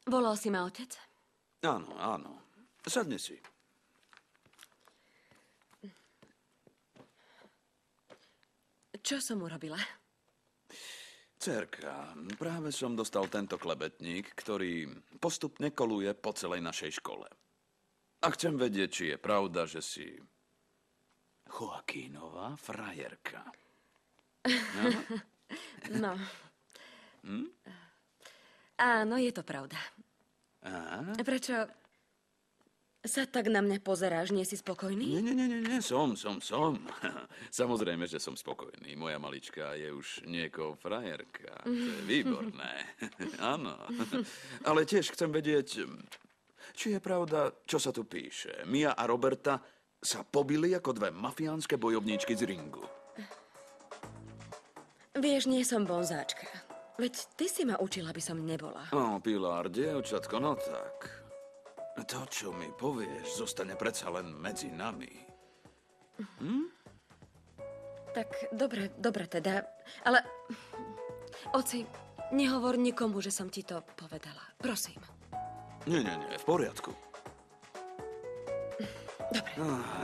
Volal si ma otec? Áno, áno. Sadni si. Čo som urobila? Dcerka, práve som dostal tento klebetník, ktorý postupne koluje po celej našej škole. A chcem vedieť, či je pravda, že si Joaquínova frajerka. No. Áno, je to pravda. Prečo sa tak na mňa pozeráš? Nie si spokojný? Nie, som. Samozrejme, že som spokojný. Moja malička je už niekoho frajerka. To je výborné. Áno. Ale tiež chcem vedieť, či je pravda, čo sa tu píše. Mia a Roberta sa pobili ako dve mafiánske bojovníčky z ringu. Vieš, nie som bonzáčka. Veď ty si ma učil, aby som nebola. Pilar, dievčatko, no tak. To, čo mi povieš, zostane predsa len medzi nami. Tak, dobre teda. Ale, oci, nehovor nikomu, že som ti to povedala. Prosím. Nie, v poriadku. Dobre.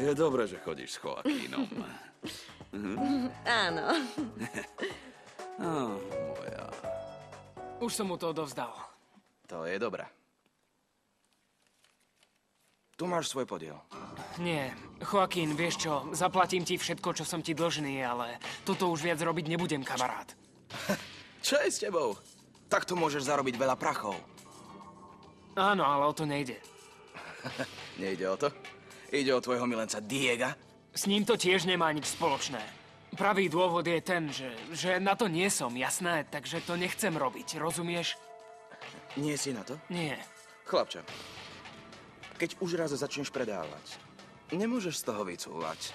Je dobré, že chodíš s Joaquínom. Áno. Moja. Už som mu to odovzdal. To je dobré. Tu máš svoj podiel. Nie, Joaquín, vieš čo, zaplatím ti všetko, čo som ti dlžný, ale toto už viac robiť nebudem, kamarát. Čo je s tebou? Takto môžeš zarobiť veľa prachov. Áno, ale o to nejde. Nejde o to? Ide o tvojho milenca Diega? S ním to tiež nemá nič spoločné. Pravý dôvod je ten, že na to nie som, jasné, takže to nechcem robiť, rozumieš? Nie si na to? Nie. Chlapče, keď už raz začneš predávať, nemôžeš z toho vycúvať.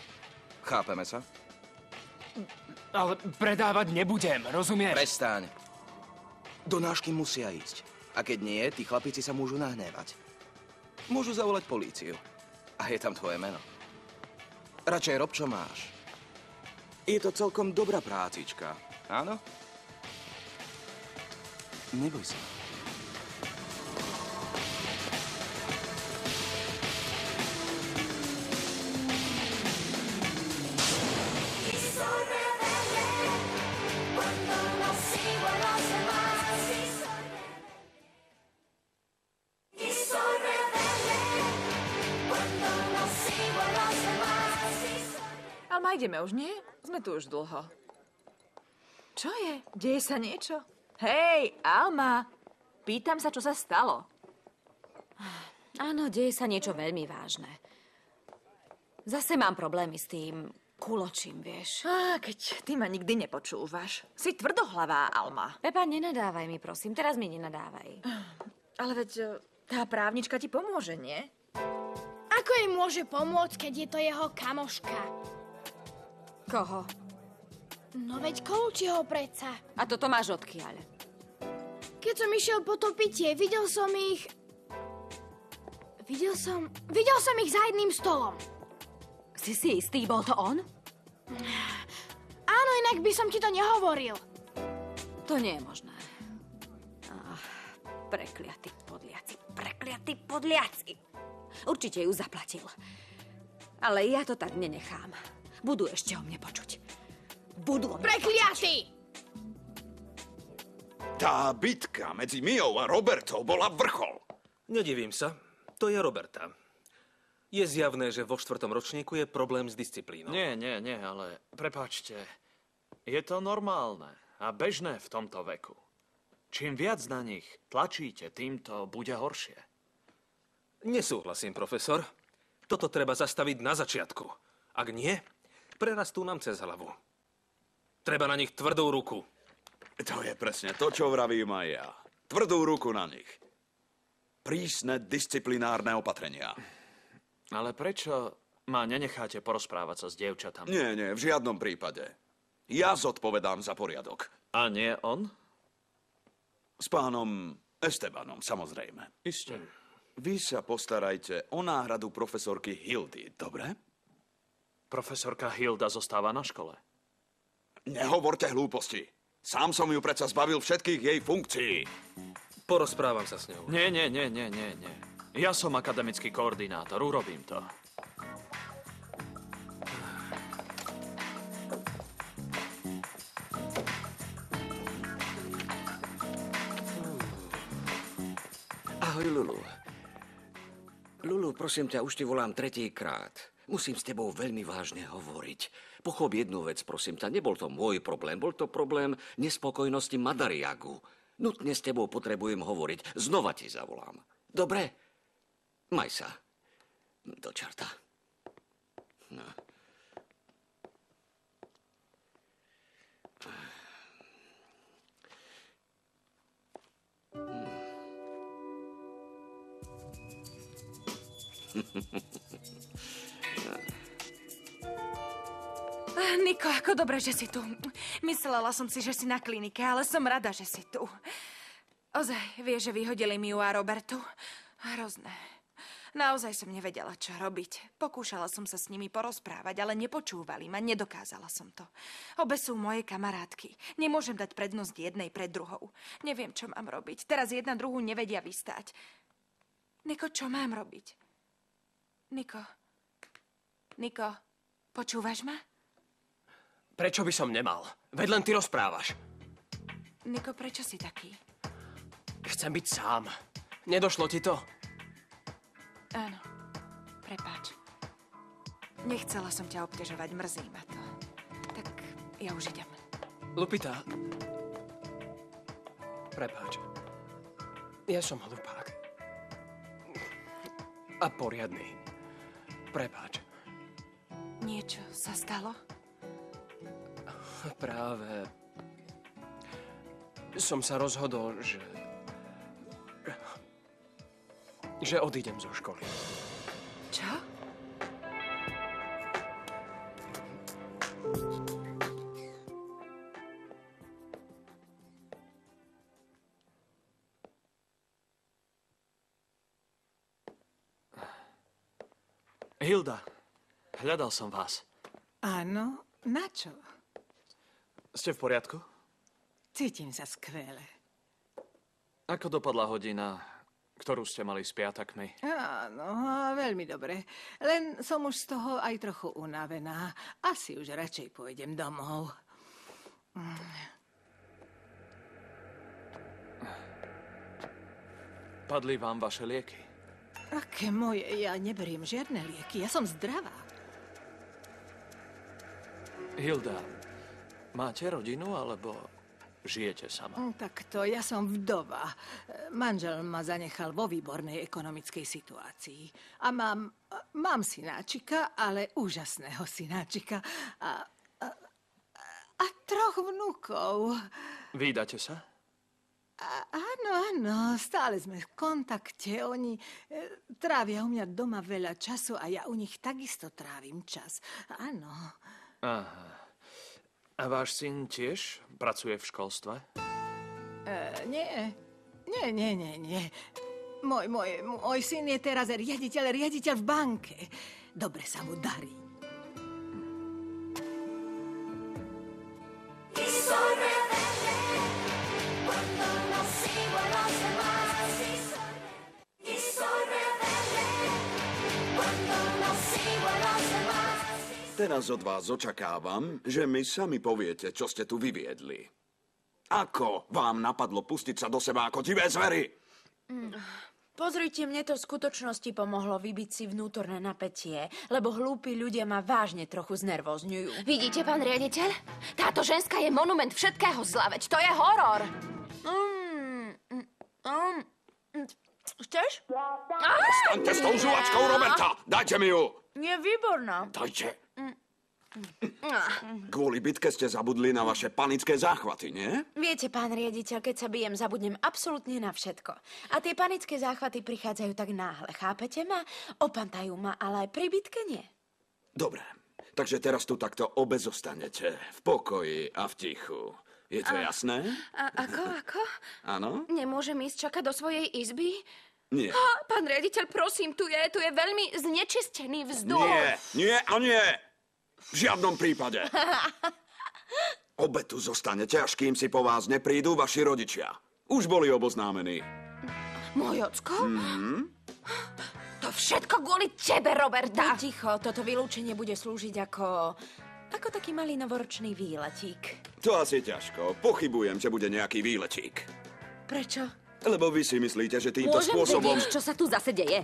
Chápeme sa? Ale predávať nebudem, rozumieš? Prestaň. Do nášky musia ísť. A keď nie, tí chlapíci sa môžu nahnevať. Môžu zavolať políciu. A je tam tvoje meno. Radšej rob, čo máš. Je to celkom dobrá prácička, áno? Neboj sa. Alma, ideme už, nie? Sme tu už dlho. Čo je? Deje sa niečo? Hej, Alma! Pýtam sa, čo sa stalo. Áno, deje sa niečo veľmi vážne. Zase mám problémy s tým kuločím, vieš. Keď ty ma nikdy nepočúvaš. Si tvrdohlavá, Alma. Pepa, nenadávaj mi, prosím. Teraz mi nenadávaj. Ale veď tá právnička ti pomôže, nie? Ako jej môže pomôcť, keď je to jeho kamoška? Koho? No veď Kolučiho predsa. A toto máš odkiaľ? Keď som išiel po to pitie, videl som ich za jedným stolom. Si istý, bol to on? Áno, inak by som ti to nehovoril. To nie je možné. Prekliatí podliaci. Určite ju zaplatil. Ale ja to tak nenechám. Budú ešte o mne počuť. Prekliatí! Tá bitka medzi Miou a Robertou bola vrchol. Nedivím sa. To je Roberta. Je zjavné, že vo 4. ročníku je problém s disciplínou. Nie, ale prepáčte. Je to normálne a bežné v tomto veku. Čím viac na nich tlačíte, tým to bude horšie. Nesúhlasím, profesor. Toto treba zastaviť na začiatku. Ak nie, prerastú nám cez hlavu. Treba na nich tvrdú ruku. To je presne to, čo vravím aj ja. Tvrdú ruku na nich. Prísne disciplinárne opatrenia. Ale prečo ma nenecháte porozprávať sa s dievčatami? Nie, v žiadnom prípade. Ja zodpovedám za poriadok. A nie on? S pánom Estebanom, samozrejme. Isté. Vy sa postarajte o náhradu profesorky Hildy, dobre? Profesorka Hilda zostáva na škole. Nehovorte hlúposti. Sám som ju predsa zbavil všetkých jej funkcií. Porozprávam sa s ňou. Nie. Ja som akademický koordinátor, urobím to. Ahoj, Lulu. Lulu, prosím ťa, už ti volám tretíkrát. Musím s tebou veľmi vážne hovoriť. Pochop jednu vec, prosím ťa, nebol to môj problém, bol to problém nespokojnosti Madariagu. Nutne s tebou potrebujem hovoriť. Znova ti zavolám. Dobre? Maj sa. Do čarta. No. Niko, ako dobre, že si tu. Myslela som si, že si na klinike, ale som rada, že si tu. Ozaj, vieš, že vyhodili Miu a Robertu? Hrozné. Naozaj som nevedela, čo robiť. Pokúšala som sa s nimi porozprávať, ale nepočúvali ma, nedokázala som to. Obe sú moje kamarátky. Nemôžem dať prednosť jednej pred druhou. Neviem, čo mám robiť. Teraz jedna druhú nevedia vystáť. Niko, čo mám robiť? Niko, počúvaš ma? Prečo by som nemal? Veď len ty rozprávaš. Niko, prečo si taký? Chcem byť sám. Nedošlo ti to? Áno, prepáč. Nechcela som ťa obťažovať, mrzí ma to. Tak ja už idem. Lupita. Prepáč. Ja som hlupák. A poriadny. Prepáč. Niečo sa stalo? Práve som sa rozhodol, že odídem zo školy. Čo? Hilda, hľadal som vás. Áno, na čo? Ste v poriadku? Cítim sa skvele. Ako dopadla hodina, ktorú ste mali s piatakmi? Áno, veľmi dobre. Len som už z toho aj trochu unavená. Asi už radšej pôjdem domov. Padli vám vaše lieky? Aké moje? Ja neberiem žiadne lieky. Ja som zdravá. Hilda, máte rodinu, alebo žijete sama? Takto, ja som vdova. Manžel ma zanechal vo výbornej ekonomickej situácii. A mám synáčika, ale úžasného synáčika. A troch vnukov. Vídate sa? Áno, stále sme v kontakte. Oni trávia u mňa doma veľa času a ja u nich takisto trávim čas. Áno. Aha. A váš syn tiež pracuje v školstve? Nie. Môj syn je teraz riaditeľ v banke. Dobre sa mu darí. Teraz od vás očakávam, že mi sami poviete, čo ste tu vyviedli. Ako vám napadlo pustiť sa do seba ako divé zvery? Pozrite, mne to v skutočnosti pomohlo vybiť si vnútorné napätie, lebo hlúpi ľudia ma vážne trochu znervozňujú. Vidíte, pán riaditeľ? Táto ženská je monument všetkého zla, veď to je horor. Chceš? Staňte s tou žuvačkou Roberta! Dajte mi ju! Je výborná. Dajte. Kvôli bitke ste zabudli na vaše panické záchvaty, nie? Viete, pán riaditeľ, keď sa bijem, zabudnem absolútne na všetko. A tie panické záchvaty prichádzajú tak náhle, chápete ma? Opantajú ma, ale aj pri bitke nie. Dobre, takže teraz tu takto obe zostanete. V pokoji a v tichu. Je to jasné? Ako? Áno? Nemôžem ísť čakať do svojej izby? Nie. Pán riaditeľ, prosím, tu je veľmi znečistený vzduch. Nie a nie! V žiadnom prípade. Obe tu zostanete, až kým si po vás neprídu vaši rodičia. Už boli oboznámení. Môj ocko? To všetko kvôli tebe, Roberta. Buď ticho, toto vylúčenie bude slúžiť ako taký malý novoročný výletík. To asi ťažko. Pochybujem, že bude nejaký výletík. Prečo? Lebo vy si myslíte, že týmto Môžem spôsobom... vedieť, čo sa tu zase deje?